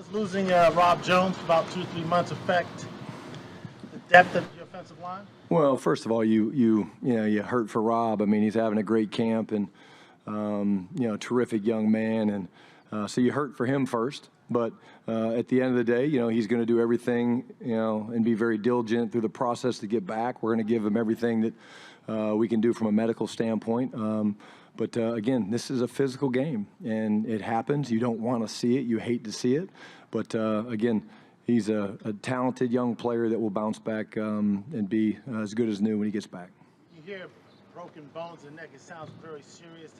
Does losing Rob Jones for about 2 or 3 months affect the depth of your offensive line? Well, first of all, you hurt for Rob. I mean, he's having a great camp and terrific young man, and so you hurt for him first. But at the end of the day, he's going to do everything, and be very diligent through the process to get back. We're going to give him everything that we can do from a medical standpoint. But again, this is a physical game, and it happens. You don't want to see it. You hate to see it. But again, he's a talented young player that will bounce back and be as good as new when he gets back. You hear broken bones in the neck. It sounds very serious.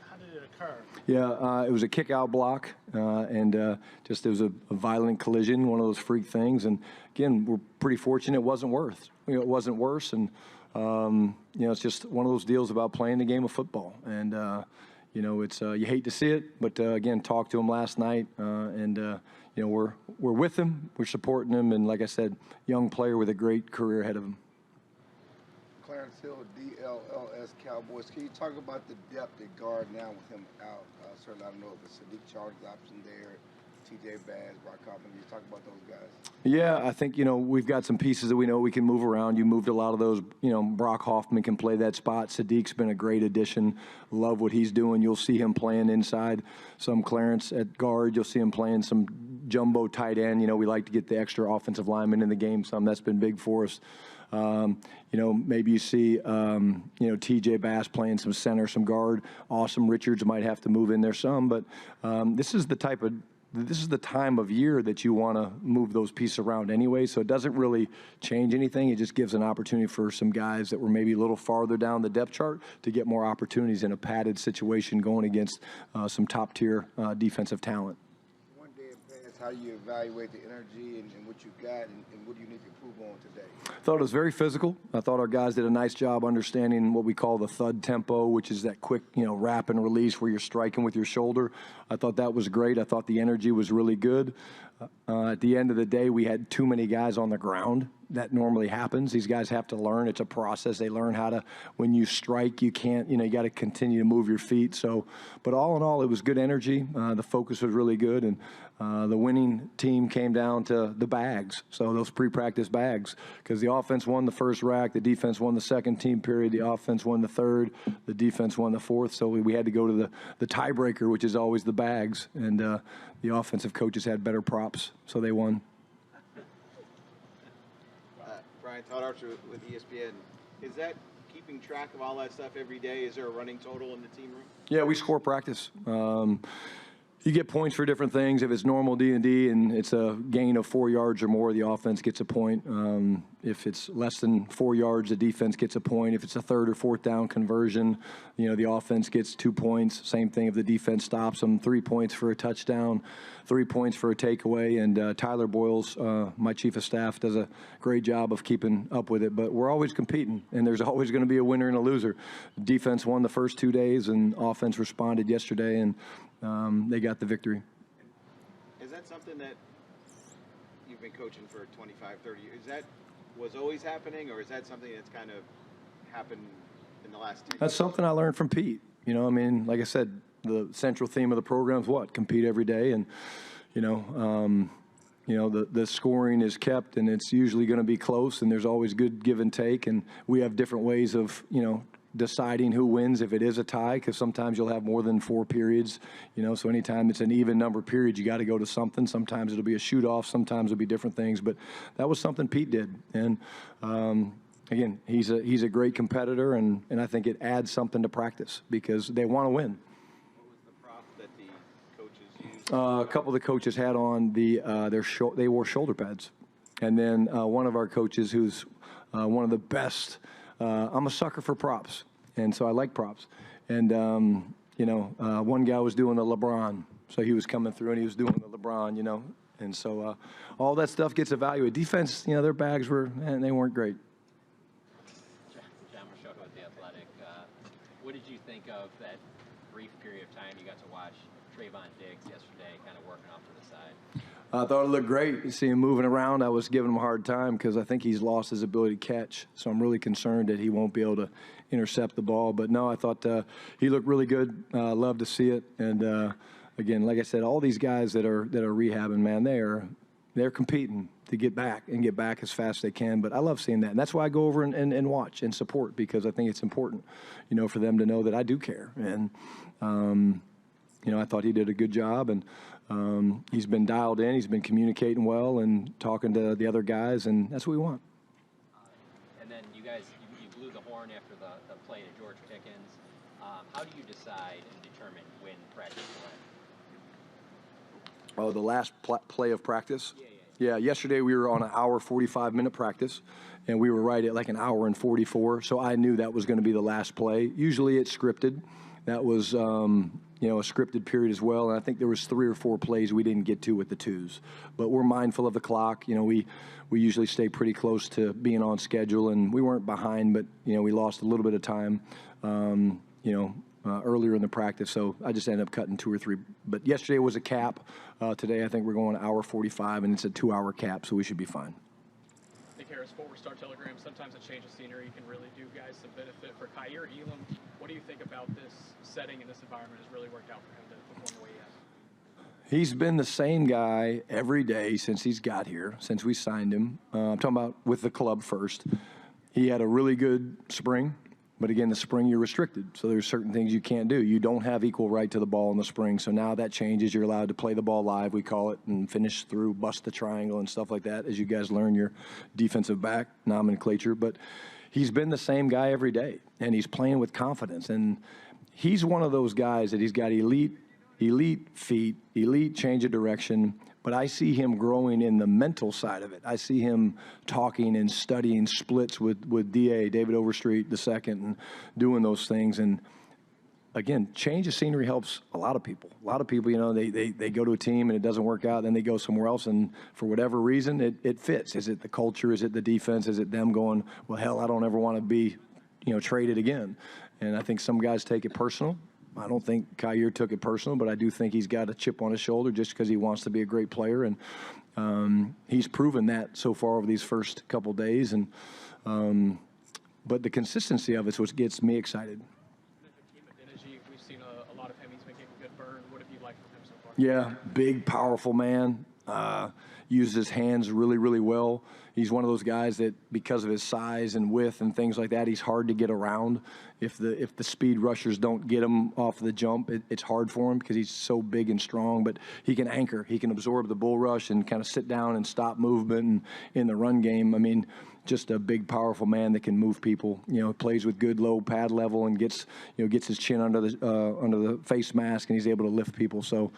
How did it occur? Yeah, it was a kick-out block, and just it was a violent collision, one of those freak things. And again, we're pretty fortunate it wasn't worse. It wasn't worse, and it's just one of those deals about playing the game of football. And it's you hate to see it, but again, talked to him last night, and we're with him, we're supporting him, and like I said, young player with a great career ahead of him. Clarence Hill, DLLS Cowboys. Can you talk about the depth at guard now with him out? Certainly, I don't know if it's Sadiq Charles' option there, T.J. Bass, Brock Hoffman. Can you talk about those guys? Yeah, I think, we've got some pieces that we know we can move around. You moved a lot of those. Brock Hoffman can play that spot. Sadiq's been a great addition. Love what he's doing. You'll see him playing inside some Clarence at guard. You'll see him playing some jumbo tight end. We like to get the extra offensive lineman in the game some. That's been big for us. Maybe you see, T.J. Bass playing some center, some guard. Awesome Richards might have to move in there some. But this is the time of year that you want to move those pieces around anyway, so it doesn't really change anything. It just gives an opportunity for some guys that were maybe a little farther down the depth chart to get more opportunities in a padded situation going against some top-tier defensive talent. One day advance, how do you evaluate the energy and what you got, and what do you need to improve on today? I thought it was very physical. I thought our guys did a nice job understanding what we call the thud tempo, which is that quick, wrap and release where you're striking with your shoulder. I thought that was great. I thought the energy was really good. At the end of the day, we had too many guys on the ground. That normally happens. These guys have to learn. It's a process. They learn how to, when you strike, you can't, you got to continue to move your feet. So, but all in all, it was good energy. The focus was really good. And the winning team came down to the bags. So those pre-practice bags, because the offense won the first rack, the defense won the second team period, the offense won the third, the defense won the fourth. So we had to go to the tiebreaker, which is always the bags. And the offensive coaches had better props, so they won. Brian, Todd Archer with ESPN. Is that keeping track of all that stuff every day? Is there a running total in the team room? Yeah, we score practice. You get points for different things. If it's normal D&D and it's a gain of 4 yards or more, the offense gets a point. If it's less than 4 yards, the defense gets a point. If it's a third or fourth down conversion, the offense gets 2 points. Same thing if the defense stops them. 3 points for a touchdown, 3 points for a takeaway. And Tyler Boyles, my chief of staff, does a great job of keeping up with it. But we're always competing, and there's always going to be a winner and a loser. Defense won the first 2 days, and offense responded yesterday, and they got the victory. Is that something that you've been coaching for 25, 30 years? Is that was always happening, or is that something that's kind of happened in the last 10 years? That's something I learned from Pete. Like I said, the central theme of the program is what? Compete every day, and the scoring is kept, and it's usually going to be close, and there's always good give and take, and we have different ways of deciding who wins if it is a tie, because sometimes you'll have more than 4 periods, so anytime it's an even number of periods, you got to go to something. Sometimes it'll be a shoot-off, sometimes it'll be different things, but that was something Pete did. And again, he's a great competitor, and I think it adds something to practice because they want to win. What was the prop that the coaches used? A couple of the coaches had on they wore shoulder pads, and then one of our coaches, who's one of the best. I'm a sucker for props, and so I like props. And, one guy was doing the LeBron, so he was coming through and he was doing the LeBron, And so all that stuff gets evaluated. Defense, their bags they weren't great. John Marshoka with The Athletic. What did you think of that brief period of time you got to watch Trayvon Diggs yesterday kind of working off to the side? I thought it looked great. You see him moving around. I was giving him a hard time because I think he's lost his ability to catch. So I'm really concerned that he won't be able to intercept the ball. But no, I thought he looked really good. Love to see it. And again, like I said, all these guys that are rehabbing, man, they're competing to get back as fast as they can. But I love seeing that. And that's why I go over and watch and support, because I think it's important, for them to know that I do care. And, I thought he did a good job, and he's been dialed in. He's been communicating well and talking to the other guys, and that's what we want. And then you guys, you blew the horn after the play to George Pickens. How do you decide and determine when practice will end? Oh, the last play of practice? Yeah, yesterday we were on an hour, 45-minute practice, and we were right at like an hour and 44, so I knew that was going to be the last play. Usually it's scripted. That was, a scripted period as well, and I think there was 3 or 4 plays we didn't get to with the twos. But we're mindful of the clock. We usually stay pretty close to being on schedule, and we weren't behind, but, we lost a little bit of time, earlier in the practice, so I just ended up cutting 2 or 3. But yesterday was a cap. Today I think we're going hour 45, and it's a 2-hour cap, so we should be fine. Nick Harris, former Star Telegram. Sometimes a change of scenery can really do guys some benefit. For Kier Elam, what do you think about this setting and this environment has really worked out for him to perform the way he has? He's been the same guy every day since he's got here, since we signed him. I'm talking about with the club first. He had a really good spring. But again, the spring, you're restricted. So there's certain things you can't do. You don't have equal right to the ball in the spring. So now that changes. You're allowed to play the ball live, we call it, and finish through, bust the triangle and stuff like that as you guys learn your defensive back nomenclature. But he's been the same guy every day, and he's playing with confidence. And he's one of those guys that he's got elite feet, elite change of direction. But I see him growing in the mental side of it. I see him talking and studying splits with DA, David Overstreet II, and doing those things. And, again, change of scenery helps a lot of people. A lot of people, they go to a team and it doesn't work out, then they go somewhere else, and for whatever reason, it fits. Is it the culture? Is it the defense? Is it them going, well, hell, I don't ever want to be, traded again? And I think some guys take it personal. I don't think Kier took it personal, but I do think he's got a chip on his shoulder just because he wants to be a great player, and he's proven that so far over these first couple days. And but the consistency of it's what gets me excited. We've seen a lot of him. He's been getting good burn. What have you liked from him so far? Yeah, big, powerful man. Uses his hands really, really well. He's one of those guys that, because of his size and width and things like that, he's hard to get around. If the speed rushers don't get him off the jump, it's hard for him because he's so big and strong. But he can anchor. He can absorb the bull rush and kind of sit down and stop movement. And in the run game, I mean, just a big, powerful man that can move people. Plays with good low pad level and gets his chin under the face mask, and he's able to lift people. So,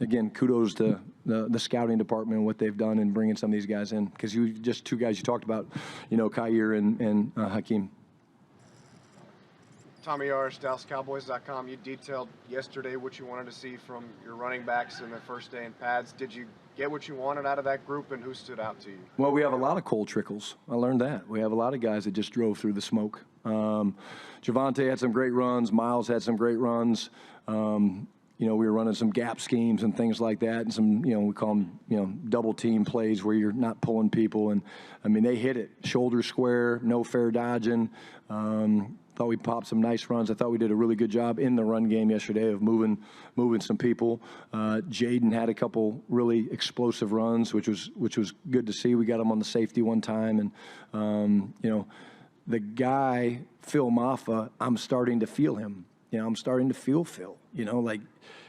again, kudos to the scouting department and what they've done in bringing some of these guys in. Because just 2 guys you talked about, Kier and Hakeem. Tommy Yarsh, DallasCowboys.com. You detailed yesterday what you wanted to see from your running backs in their first day in pads. Did you get what you wanted out of that group, and who stood out to you? Well, we have a lot of cold trickles. I learned that. We have a lot of guys that just drove through the smoke. Javonte had some great runs. Miles had some great runs. We were running some gap schemes and things like that, and some, we call them, double team plays where you're not pulling people. And, I mean, they hit it. Shoulder square, no fair dodging. Thought we popped some nice runs. I thought we did a really good job in the run game yesterday of moving some people. Jaden had a couple really explosive runs, which was good to see. We got him on the safety one time. And, the guy, Phil Maffa, I'm starting to feel him. I'm starting to feel Phil.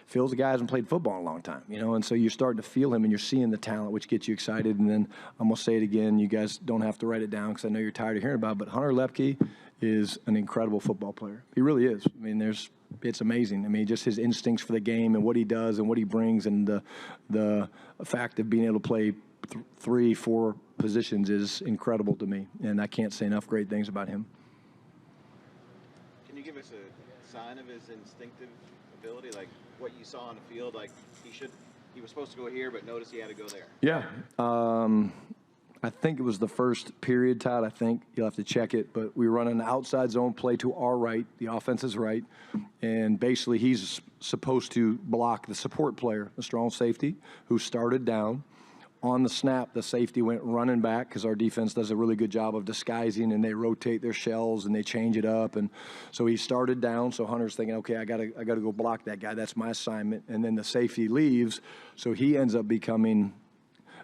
Phil's a guy who hasn't played football in a long time, and so you're starting to feel him and you're seeing the talent, which gets you excited. And then I'm going to say it again. You guys don't have to write it down because I know you're tired of hearing about it, but Hunter Luepke is an incredible football player. He really is. I mean, it's amazing. I mean, just his instincts for the game and what he does and what he brings, and the fact of being able to play 3-4 positions is incredible to me, and I can't say enough great things about him. Can you give us a sign of his instinctive ability, like what you saw on the field? Like he was supposed to go here, but notice he had to go there. Yeah. I think it was the first period, Todd. I think you'll have to check it, but we run an outside zone play to our right, the offense's right, and basically he's supposed to block the support player, the strong safety, who started down. on the snap, the safety went running back because our defense does a really good job of disguising, and they rotate their shells and they change it up. And so he started down. So Hunter's thinking, okay, I gotta go block that guy. That's my assignment. And then the safety leaves, so he ends up becoming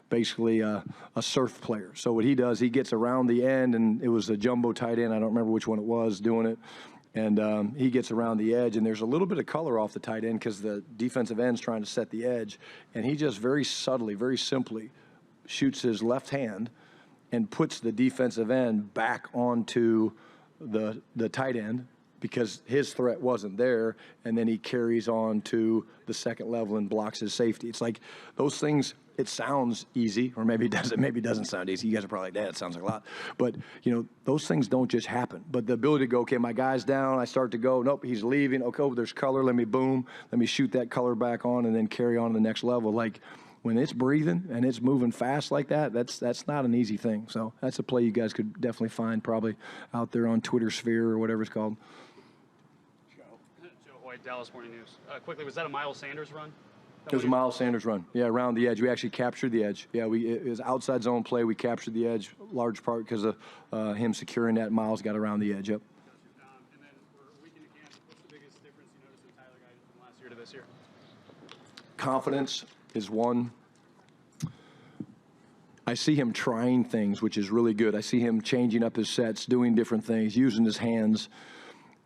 basically a surf player. So what he does, he gets around the end, and it was a jumbo tight end. I don't remember which one it was doing it. And he gets around the edge, and there's a little bit of color off the tight end because the defensive end's trying to set the edge. And he just very subtly, very simply shoots his left hand and puts the defensive end back onto the tight end because his threat wasn't there. And then he carries on to the second level and blocks his safety. It's like those things. It sounds easy, or maybe it doesn't. Maybe it doesn't sound easy. You guys are probably like, "Dad, it sounds like a lot." But, those things don't just happen. But the ability to go, okay, my guy's down. I start to go, nope, he's leaving. Okay, oh, there's color. Let me shoot that color back on and then carry on to the next level. Like, when it's breathing and it's moving fast like that, that's not an easy thing. So that's a play you guys could definitely find probably out there on Twitter sphere or whatever it's called. Joe Hoyt, Dallas Morning News. Quickly, was that a Miles Sanders run? It was a Miles Sanders run. Yeah, around the edge. We actually captured the edge. Yeah, it was outside zone play. We captured the edge, large part because of him securing that. Miles got around the edge. Yep. And then for a weekend in camp, what's the biggest difference you noticed in Tyler Guyton from last year to this year? Confidence is one. I see him trying things, which is really good. I see him changing up his sets, doing different things, using his hands.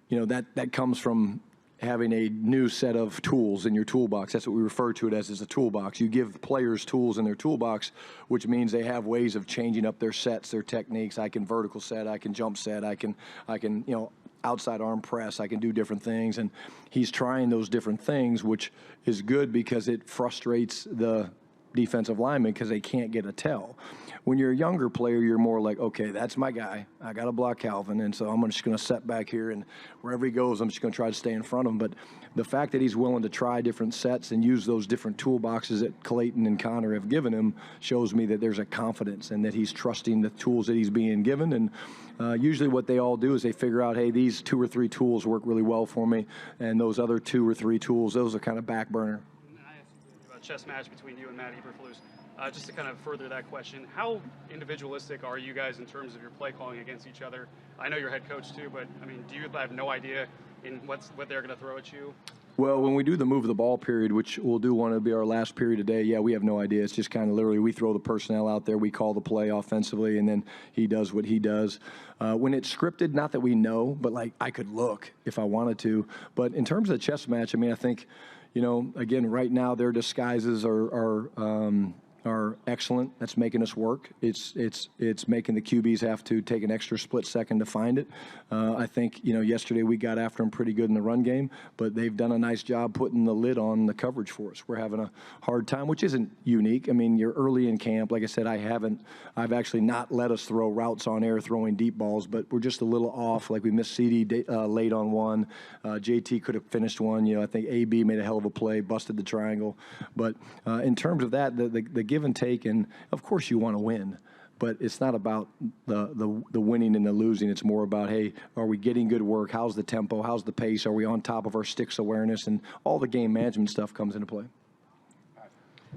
That comes from having a new set of tools in your toolbox. That's what we refer to it as a toolbox. You give players tools in their toolbox, which means they have ways of changing up their sets, their techniques. I can vertical set, I can jump set, I can outside arm press, I can do different things. And he's trying those different things, which is good because it frustrates the defensive linemen because they can't get a tell. When you're a younger player, you're more like, okay, that's my guy. I got to block Calvin, and so I'm just going to set back here, and wherever he goes, I'm just going to try to stay in front of him. But the fact that he's willing to try different sets and use those different toolboxes that Clayton and Connor have given him shows me that there's a confidence and that he's trusting the tools that he's being given. And usually what they all do is they figure out, hey, these 2 or 3 tools work really well for me, and those other 2 or 3 tools, those are kind of back burner. I asked you about a chess match between you and Matt Eberflus. Just to kind of further that question, how individualistic are you guys in terms of your play calling against each other? I know you're head coach too, but do you have no idea in what they're going to throw at you? Well, when we do the move the ball period, which we'll do one to be our last period today, yeah, we have no idea. It's just kind of literally we throw the personnel out there, we call the play offensively, and then he does what he does. When it's scripted, not that we know, but like I could look if I wanted to. But in terms of the chess match, I think, again, right now their disguises are excellent. That's making us work. It's making the QBs have to take an extra split second to find it. I think, yesterday we got after them pretty good in the run game, but they've done a nice job putting the lid on the coverage for us. We're having a hard time, which isn't unique. You're early in camp. Like I said, I've actually not let us throw routes on air, throwing deep balls, but we're just a little off. Like we missed CD late on one. JT could have finished one. I think AB made a hell of a play, busted the triangle. But in terms of that, the give and take, and of course you want to win, but it's not about the winning and the losing. It's more about, hey, are we getting good work? How's the tempo? How's the pace? Are we on top of our sticks awareness? And all the game management stuff comes into play.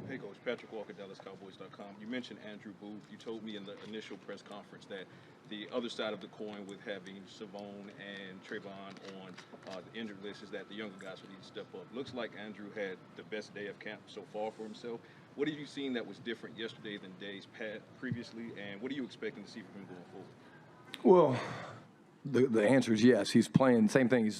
Hey, Coach. Patrick Walker, DallasCowboys.com. You mentioned Andrew Booth. You told me in the initial press conference that the other side of the coin with having Savone and Trayvon on the injured list is that the younger guys would need to step up. Looks like Andrew had the best day of camp so far for himself. What have you seen that was different yesterday than days previously, and what are you expecting to see from him going forward? Well, the answer is yes. He's playing same thing as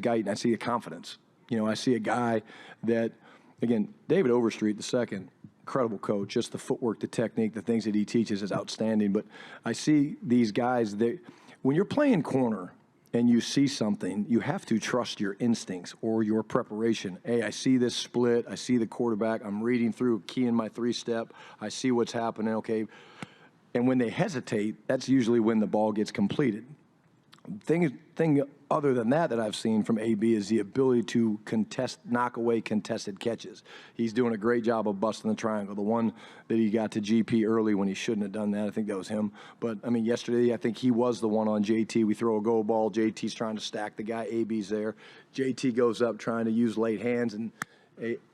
Guyton. I see a confidence. I see a guy that, again, David Overstreet II, incredible coach. Just the footwork, the technique, the things that he teaches is outstanding. But I see these guys that when you're playing corner and you see something, you have to trust your instincts or your preparation. Hey, I see this split. I see the quarterback. I'm reading through, keying my 3-step. I see what's happening. Okay. And when they hesitate, that's usually when the ball gets completed. Thing other than that I've seen from AB is the ability to knock away contested catches. He's doing a great job of busting the triangle. The one that he got to GP early when he shouldn't have done that, I think that was him. But, yesterday I think he was the one on JT. We throw a go ball. JT's trying to stack the guy. AB's there. JT goes up trying to use late hands, and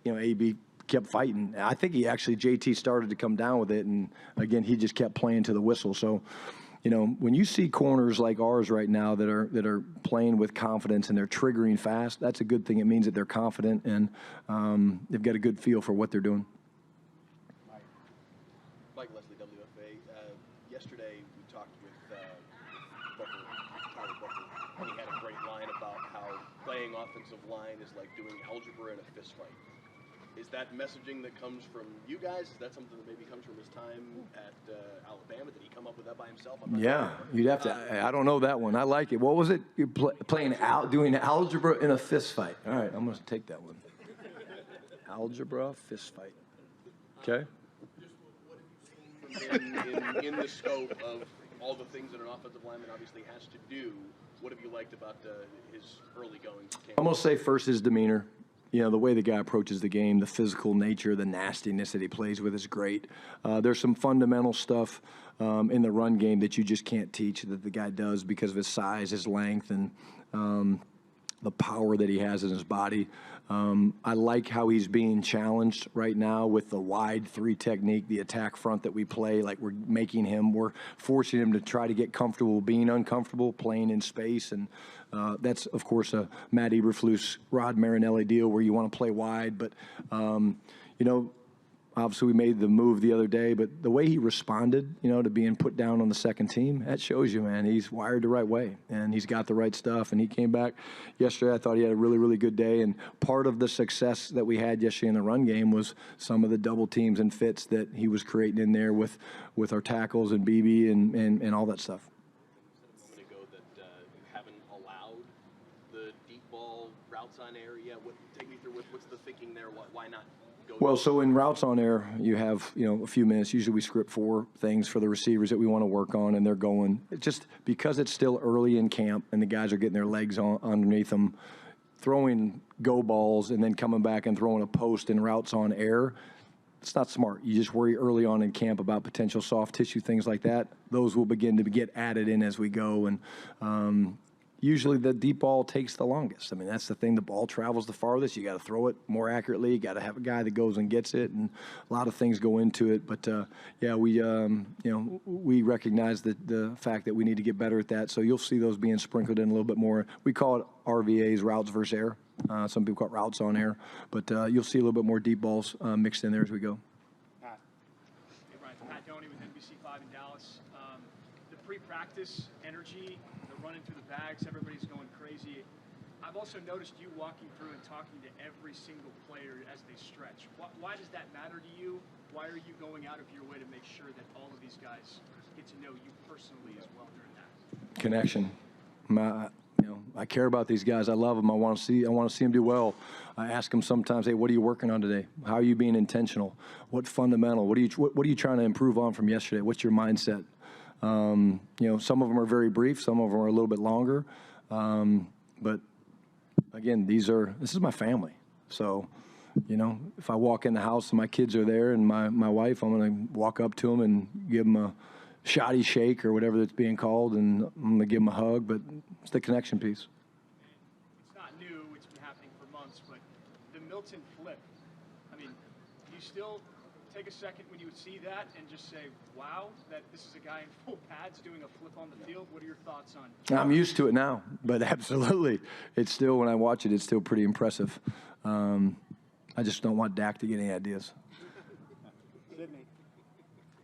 AB kept fighting. I think JT started to come down with it, and again, he just kept playing to the whistle. So, you know, when you see corners like ours right now that are playing with confidence and they're triggering fast, that's a good thing. It means that they're confident and they've got a good feel for what they're doing. Mike Leslie, WFA. Yesterday we talked with Tyler Booker, and he had a great line about how playing offensive line is like doing algebra in a fist fight. Is that messaging that comes from you guys? Is that something that maybe comes from his time at Alabama? Did he come up with that by himself? Yeah, you'd have to. I don't know that one. I like it. What was it? You're doing algebra in a fist fight. All right, I'm going to take that one. Algebra fist fight. Okay. In the scope of all the things that an offensive lineman obviously has to do, what have you liked about his early goings? I'm going to say first his demeanor. You know, the way the guy approaches the game, the physical nature, the nastiness that he plays with is great. There's some fundamental stuff in the run game that you just can't teach that the guy does because of his size, his length, and the power that he has in his body. I like how he's being challenged right now with the wide 3 technique, the attack front that we play. Like we're forcing him to try to get comfortable being uncomfortable, playing in space. And that's, of course, a Matt Eberflus, Rod Marinelli deal where you want to play wide. But, you know, obviously we made the move the other day, but the way he responded, you know, to being put down on the second team, that shows you, man, he's wired the right way and he's got the right stuff. And he came back yesterday. I thought he had a really, really good day. And part of the success that we had yesterday in the run game was some of the double teams and fits that he was creating in there with our tackles and BB and all that stuff. You said a moment ago that you haven't allowed the deep ball routes on air yet. Take me through what's the thinking there? Why not? Well, so in routes on air, you have, you know, a few minutes. Usually we script 4 things for the receivers that we want to work on, and they're going. It's just because it's still early in camp and the guys are getting their legs underneath them, throwing go balls and then coming back and throwing a post in routes on air, it's not smart. You just worry early on in camp about potential soft tissue, things like that. Those will begin to get added in as we go, and usually the deep ball takes the longest. I mean, that's the thing. The ball travels the farthest. You got to throw it more accurately. You got to have a guy that goes and gets it, and a lot of things go into it. But yeah, we recognize the fact that we need to get better at that. So you'll see those being sprinkled in a little bit more. We call it RVAs, routes versus air. Some people call it routes on air. But you'll see a little bit more deep balls mixed in there as we go. Hey, Brian, Pat Doney with NBC5 in Dallas. The pre-practice energy, running through the bags, everybody's going crazy. I've also noticed you walking through and talking to every single player as they stretch. Why does that matter to you? Why are you going out of your way to make sure that all of these guys get to know you personally as well during that? Connection. I care about these guys. I love them. I want to see them do well. I ask them sometimes, hey, what are you working on today? How are you being intentional? What fundamental? What are you trying to improve on from yesterday? What's your mindset? Some of them are very brief. Some of them are a little bit longer. But again, this is my family. So, if I walk in the house and my kids are there and my wife, I'm going to walk up to them and give them a shoddy shake or whatever that's being called, and I'm going to give them a hug. But it's the connection piece. It's not new. It's been happening for months. But the Milton flip, I mean, do you still take a second when you would see that and just say, wow, that this is a guy in full pads doing a flip on the field? What are your thoughts on? I'm used to it now, but absolutely. It's still, when I watch it, it's still pretty impressive. I just don't want Dak to get any ideas. Sydney.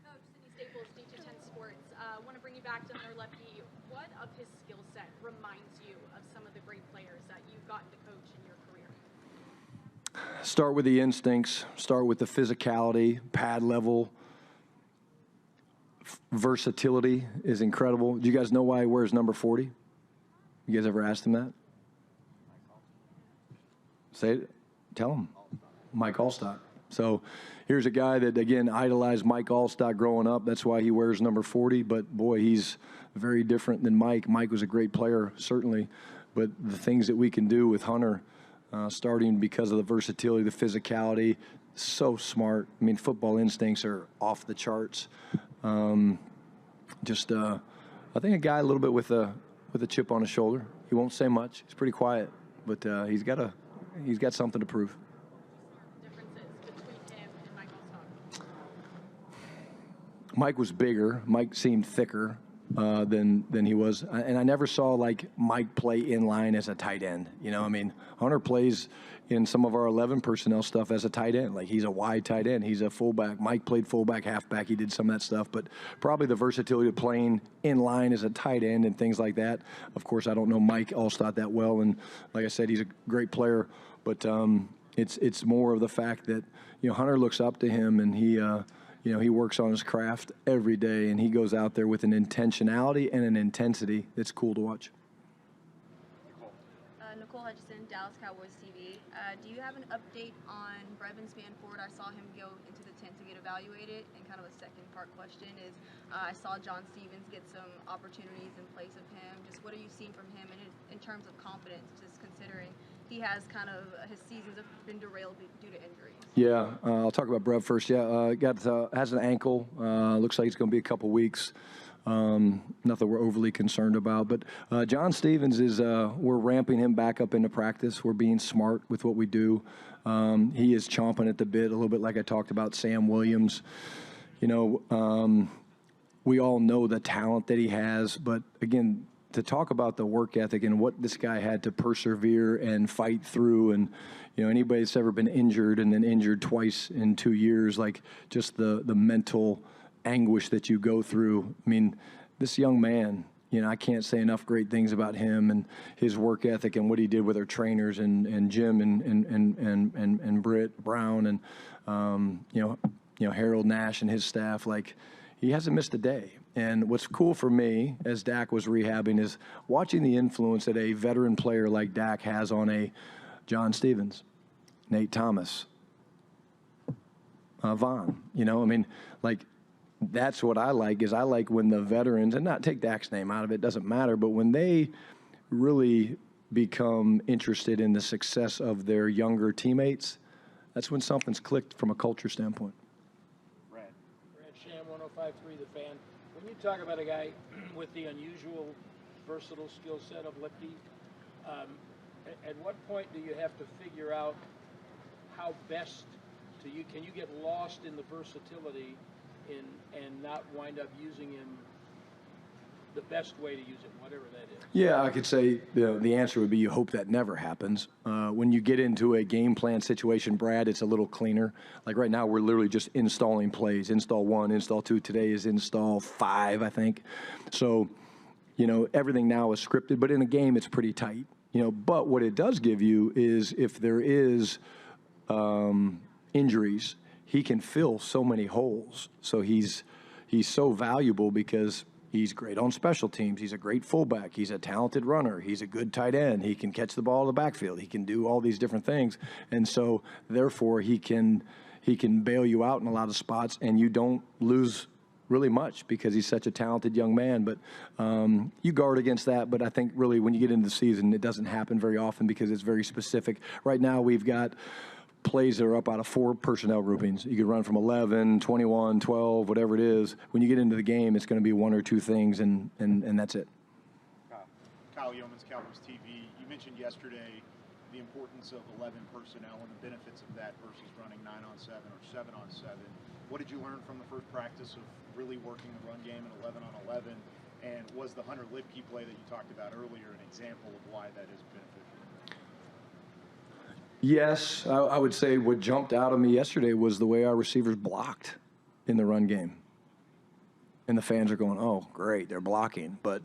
Coach, Sydney Staples, D210 Sports. I want to bring you back to Hunter Luepke. What of his skill set reminds you of some of the great players that you've gotten to coach in your career? Start with the instincts, start with the physicality, pad level. Versatility is incredible. Do you guys know why he wears number 40? You guys ever asked him that? Say it. Tell him. Mike Allstock. So here's a guy that, again, idolized Mike Allstock growing up. That's why he wears number 40. But, boy, he's very different than Mike. Mike was a great player, certainly. But the things that we can do with Hunter, starting because of the versatility, the physicality, so smart. I mean, football instincts are off the charts. I think a guy a little bit with a chip on his shoulder. He won't say much. He's pretty quiet, but he's got something to prove. Differences between Mike was bigger. Mike seemed thicker than he was. And I never saw, like, Mike play in line as a tight end. You know, I mean, Hunter plays in some of our 11 personnel stuff as a tight end. Like, he's a wide tight end. He's a fullback. Mike played fullback, halfback. He did some of that stuff. But probably the versatility of playing in line as a tight end and things like that. Of course, I don't know Mike Allstott that well. And like I said, he's a great player. But it's more of the fact that, you know, Hunter looks up to him, and he he works on his craft every day, and he goes out there with an intentionality and an intensity that's cool to watch. Nicole Hutchison, Dallas Cowboys TV. Do you have an update on Brevin Spanford? I saw him go into the tent to get evaluated. And kind of a second part question is, I saw John Stevens get some opportunities in place of him. Just what are you seeing from him in terms of confidence, just considering he has kind of, his seasons have been derailed due to injuries? Yeah, I'll talk about Brev first. Yeah, has an ankle. Looks like it's going to be a couple weeks. Nothing we're overly concerned about. But John Stevens is, we're ramping him back up into practice. We're being smart with what we do. He is chomping at the bit, a little bit like I talked about Sam Williams. You know, we all know the talent that he has. But, again, to talk about the work ethic and what this guy had to persevere and fight through, and, you know, anybody that's ever been injured and then injured twice in 2 years, like just the mental anguish that you go through. I mean, this young man, you know, I can't say enough great things about him and his work ethic and what he did with our trainers and Jim and Britt Brown and you know Harold Nash and his staff. Like, he hasn't missed a day. And what's cool for me as Dak was rehabbing is watching the influence that a veteran player like Dak has on a John Stevens, Nate Thomas, Vaughn. You know, I mean, like, that's what I like, is I like when the veterans, and not take Dak's name out of it, doesn't matter, but when they really become interested in the success of their younger teammates, that's when something's clicked from a culture standpoint. Brad Sham, 105.3 The Fan. When you talk about a guy with the unusual, versatile skill set of Luepke, at what point do you have to figure out how best to you? Can you get lost in the versatility and not wind up using him the best way to use him, whatever that is? Yeah, I could say the answer would be you hope that never happens. When you get into a game plan situation, Brad, it's a little cleaner. Like right now, we're literally just installing plays. Install 1, install 2. Today is install 5, I think. So, you know, everything now is scripted, but in a game, it's pretty tight. You know, but what it does give you is if there is injuries, he can fill so many holes. So he's so valuable because he's great on special teams. He's a great fullback. He's a talented runner. He's a good tight end. He can catch the ball in the backfield. He can do all these different things. And so, therefore, he can bail you out in a lot of spots, and you don't lose really much because he's such a talented young man. But you guard against that. But I think really when you get into the season, it doesn't happen very often because it's very specific. Right now we've got plays that are up out of 4 personnel groupings. You could run from 11, 21, 12, whatever it is. When you get into the game, it's going to be 1 or 2 things, and that's it. Kyle Yeomans, Cowboys TV. You mentioned yesterday the importance of 11 personnel and the benefits of that versus running 9-on-7 or 7-on-7. What did you learn from the first practice of really working the run game in 11-on-11? And was the Hunter Luepke play that you talked about earlier an example of why that is beneficial? Yes, I would say what jumped out of me yesterday was the way our receivers blocked in the run game. And the fans are going, oh, great, they're blocking. But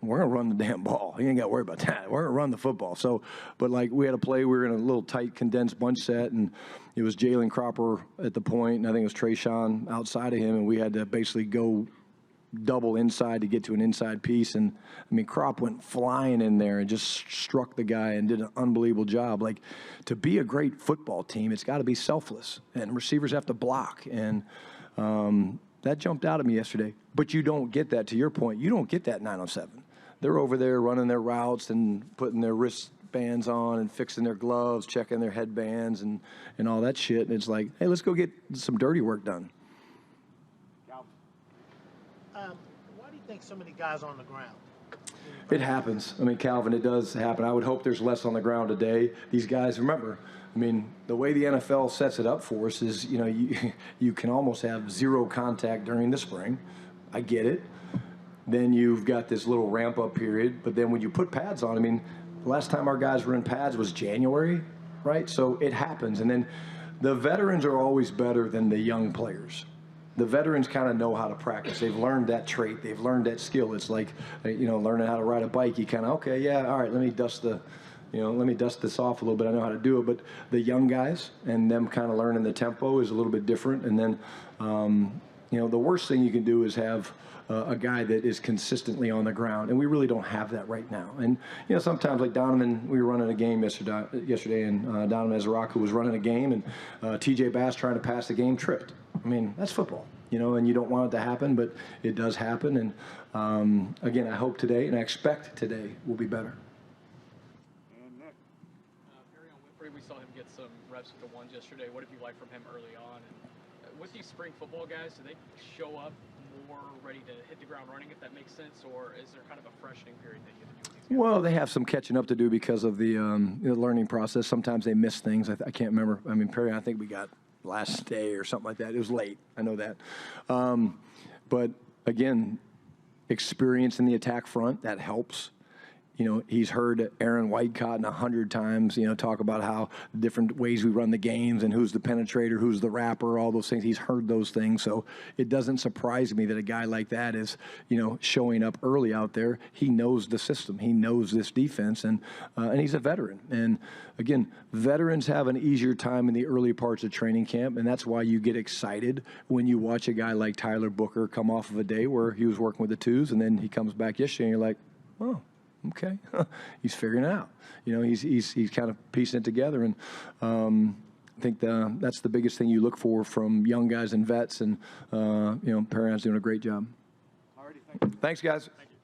we're going to run the damn ball. You ain't got to worry about that. We're going to run the football. So, but like we had a play, we were in a little tight, condensed bunch set, and it was Jalen Cropper at the point, and I think it was Trayshawn outside of him, and we had to basically go double inside to get to an inside piece. And I mean, Crop went flying in there and just struck the guy and did an unbelievable job. Like, to be a great football team, it's got to be selfless, and receivers have to block. And that jumped out at me yesterday. But you don't get that, to your point, you don't get that 9-on-7. They're over there running their routes and putting their wristbands on and fixing their gloves, checking their headbands and all that shit. And it's like, hey, let's go get some dirty work done. Why do you think so many guys are on the ground? It happens. I mean, Calvin, it does happen. I would hope there's less on the ground today. These guys, remember, I mean, the way the NFL sets it up for us is, you know, you can almost have zero contact during the spring. I get it. Then you've got this little ramp-up period. But then when you put pads on, I mean, the last time our guys were in pads was January, right? So it happens. And then the veterans are always better than the young players. The veterans kind of know how to practice. They've learned that trait. They've learned that skill. It's like, you know, learning how to ride a bike. You kind of, okay, yeah, all right, let me dust this off a little bit. I know how to do it. But the young guys and them kind of learning the tempo is a little bit different. And then, you know, the worst thing you can do is have a guy that is consistently on the ground, and we really don't have that right now. And you know, sometimes like Donovan, we were running a game yesterday, and Donovan Ezraku was running a game, and T.J. Bass trying to pass the game tripped. I mean, that's football, you know, and you don't want it to happen, but it does happen. And again, I hope today, and I expect today, will be better. Perry, on Winfrey, we saw him get some reps with the ones yesterday. What did you like from him early on? And with these spring football guys, do they show up more ready to hit the ground running, if that makes sense, or is there kind of a freshening period that you have to do with these guys? Well, they have some catching up to do because of the learning process. Sometimes they miss things. I can't remember. I mean, Perry, I think we got last day or something like that. It was late. I know that. But again, experience in the attack front, that helps. You know, he's heard Aaron Whitecotton 100 times, you know, talk about how different ways we run the games and who's the penetrator, who's the wrapper, all those things. He's heard those things. So it doesn't surprise me that a guy like that is, you know, showing up early out there. He knows the system. He knows this defense, and he's a veteran. And, again, veterans have an easier time in the early parts of training camp, and that's why you get excited when you watch a guy like Tyler Booker come off of a day where he was working with the twos, and then he comes back yesterday, and you're like, oh, okay, he's figuring it out. You know, he's kind of piecing it together, and I think that's the biggest thing you look for from young guys and vets, and you know, Perion's doing a great job. Alrighty, thank you. Thanks, guys. Thank you.